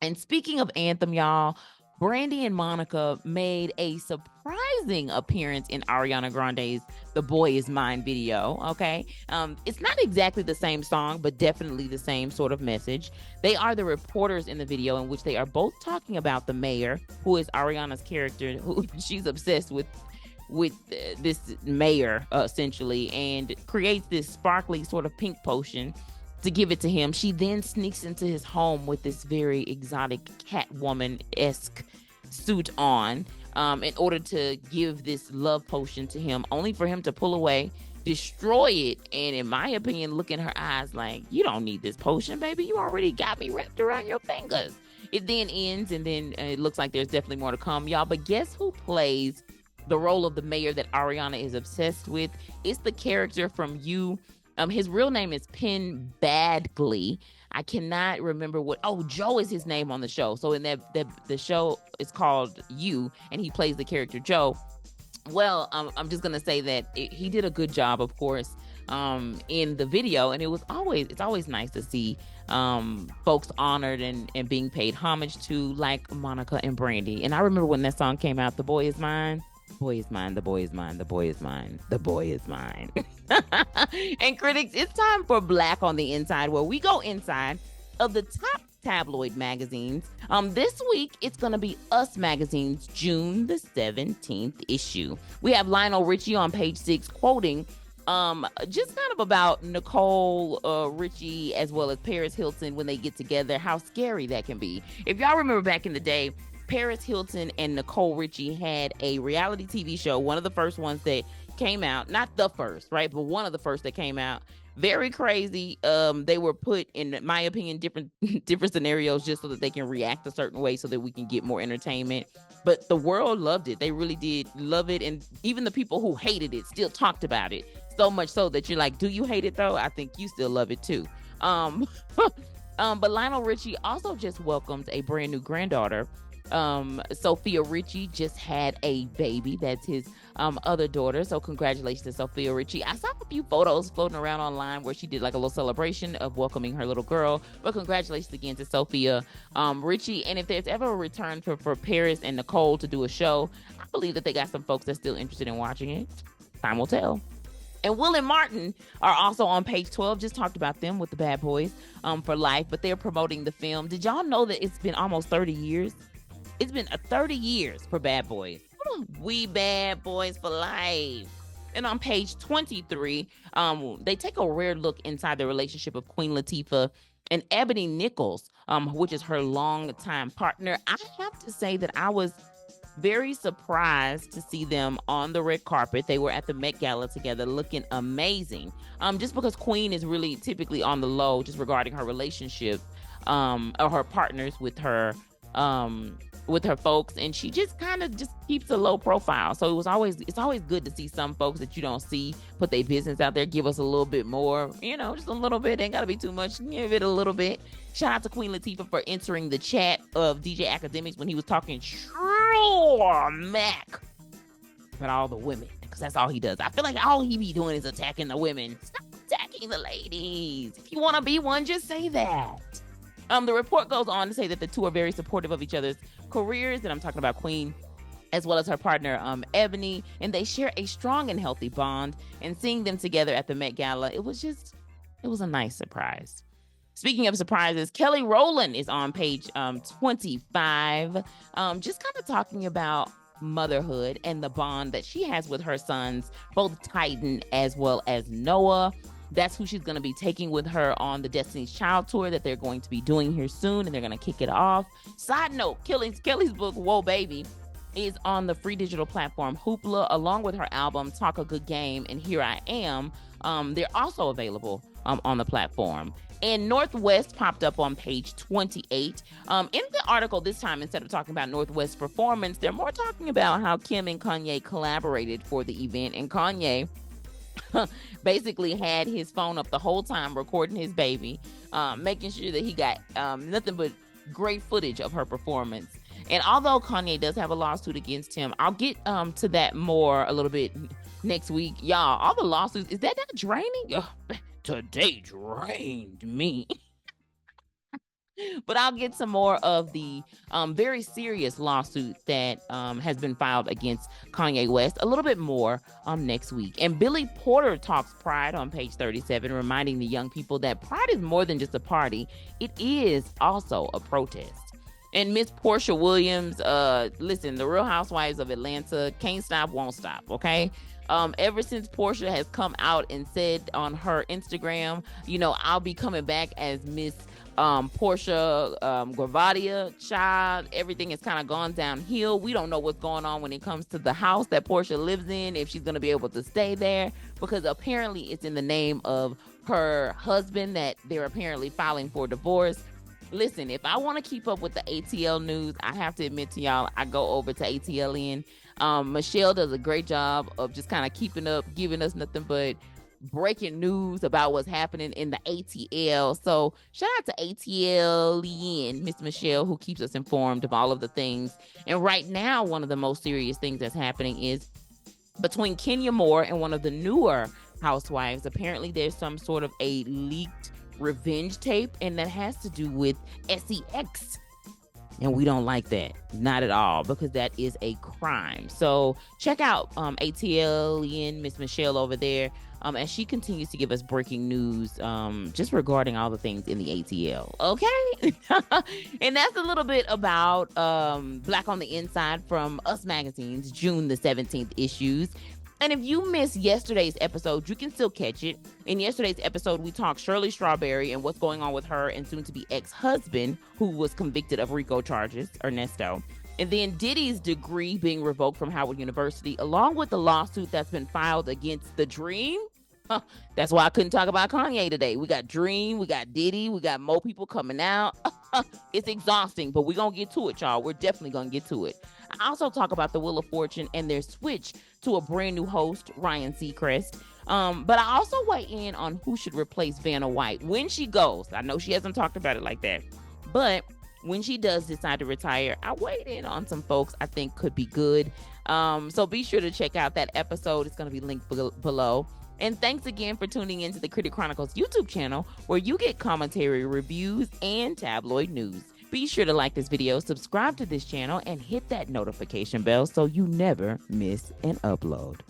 And speaking of Anthem, y'all, Brandy and Monica made a surprising appearance in Ariana Grande's The Boy Is Mine video. Okay. It's not exactly the same song, but definitely the same sort of message. They are the reporters in the video, in which they are both talking about the mayor, who is Ariana's character, who she's obsessed with this mayor essentially, and creates this sparkly sort of pink potion to give it to him. She then sneaks into his home with this very exotic Catwoman-esque suit on, in order to give this love potion to him, only for him to pull away, destroy it, and in my opinion, look in her eyes like, you don't need this potion, baby. You already got me wrapped around your fingers. It then ends, and then it looks like there's definitely more to come, y'all. But guess who plays the role of the mayor that Ariana is obsessed with? It's the character from You. His real name is Penn Badgley. I cannot remember what. Oh, Joe is his name on the show. So in the show is called You, and he plays the character Joe. Well, I'm just gonna say that he did a good job, of course, in the video, and it's always nice to see folks honored and being paid homage to, like Monica and Brandy. And I remember when that song came out, "The Boy Is Mine." The boy is mine, the boy is mine, the boy is mine, the boy is mine. And critics, it's time for Black on the Inside, where we go inside of the top tabloid magazines. This week, it's going to be Us Magazine's June the 17th issue. We have Lionel Richie on page 6 quoting just kind of about Nicole Richie as well as Paris Hilton when they get together, how scary that can be. If y'all remember back in the day, Paris Hilton and Nicole Richie had a reality TV show, one of the first ones that came out, not the first, right, but one of the first that came out. Very crazy. They were put in my opinion different scenarios just so that they can react a certain way so that we can get more entertainment. But the world loved it. They really did love it, and even the people who hated it still talked about it, so much so that you're like, do you hate it though? I think you still love it too. But Lionel Richie also just welcomed a brand new granddaughter. Sophia Richie just had a baby. That's his other daughter. So congratulations to Sophia Richie. I saw a few photos floating around online where she did like a little celebration of welcoming her little girl. But congratulations again to Sophia Richie. And if there's ever a return for Paris and Nicole to do a show, I believe that they got some folks that's still interested in watching it. Time will tell. And Will and Martin are also on page 12. Just talked about them with the Bad Boys for Life, but they're promoting the film. Did y'all know that it's been almost 30 years? It's been 30 years for Bad Boys. We Bad Boys for Life. And on page 23, they take a rare look inside the relationship of Queen Latifah and Ebony Nichols, which is her longtime partner. I have to say that I was very surprised to see them on the red carpet. They were at the Met Gala together looking amazing. Just because Queen is really typically on the low just regarding her relationship or her partners with her folks, and she just kind of just keeps a low profile. So it's always good to see some folks that you don't see put their business out there, give us a little bit more, just a little bit. Ain't gotta be too much, give it a little bit. Shout out to Queen Latifah for entering the chat of DJ Academics when he was talking Mac about all the women, because that's all he does. I feel like all he be doing is attacking the women. Stop attacking the ladies. If you want to be one, just say that. The report goes on to say that the two are very supportive of each other's careers, and I'm talking about Queen as well as her partner, Ebony, and they share a strong and healthy bond. And seeing them together at the Met Gala, it was a nice surprise. Speaking of surprises, Kelly Rowland is on page 25, just kind of talking about motherhood and the bond that she has with her sons, both Titan as well as Noah. That's who she's going to be taking with her on the Destiny's Child tour that they're going to be doing here soon, and they're going to kick it off. Side note, Kelly's book, Whoa Baby, is on the free digital platform Hoopla, along with her album, Talk a Good Game, and Here I Am. They're also available on the platform. And Northwest popped up on page 28. In the article this time, instead of talking about Northwest's performance, they're more talking about how Kim and Kanye collaborated for the event, and Kanye basically had his phone up the whole time recording his baby, making sure that he got nothing but great footage of her performance. And although Kanye does have a lawsuit against him, I'll get to that more a little bit next week. Y'all, all the lawsuits, is that not draining? Today drained me. But I'll get some more of the very serious lawsuit that has been filed against Kanye West a little bit more next week. And Billy Porter talks pride on page 37, reminding the young people that pride is more than just a party. It is also a protest. And Miss Portia Williams, listen, the Real Housewives of Atlanta can't stop, won't stop, okay? Ever since Portia has come out and said on her Instagram, I'll be coming back as Miss Portia Gravadia, child, everything has kind of gone downhill. We don't know what's going on when it comes to the house that Portia lives in, if she's going to be able to stay there, because apparently it's in the name of her husband that they're apparently filing for divorce. Listen, if I want to keep up with the ATL news, I have to admit to y'all, I go over to ATLN. Michelle does a great job of just kind of keeping up, giving us nothing but breaking news about what's happening in the ATL. So shout out to ATLN, Miss Michelle, who keeps us informed of all of the things. And right now, one of the most serious things that's happening is between Kenya Moore and one of the newer housewives. Apparently, there's some sort of a leaked revenge tape, and that has to do with sex. And we don't like that, not at all, because that is a crime. So check out ATLN, Miss Michelle over there, as she continues to give us breaking news just regarding all the things in the ATL. Okay? And that's a little bit about Black on the Inside from Us Magazine's June the 17th issues. And if you missed yesterday's episode, you can still catch it. In yesterday's episode, we talked Shirley Strawberry and what's going on with her and soon-to-be ex-husband, who was convicted of RICO charges, Ernesto. And then Diddy's degree being revoked from Howard University, along with the lawsuit that's been filed against The Dream. That's why I couldn't talk about Kanye today. We got Dream, we got Diddy, we got more people coming out. It's exhausting, but we're going to get to it, y'all. We're definitely going to get to it. I also talk about the Wheel of Fortune and their switch to a brand new host, Ryan Seacrest. But I also weigh in on who should replace Vanna White when she goes. I know she hasn't talked about it like that, but when she does decide to retire, I weighed in on some folks I think could be good. So be sure to check out that episode. It's going to be linked below. And thanks again for tuning into the Critic Chronicles YouTube channel, where you get commentary, reviews, and tabloid news. Be sure to like this video, subscribe to this channel, and hit that notification bell so you never miss an upload.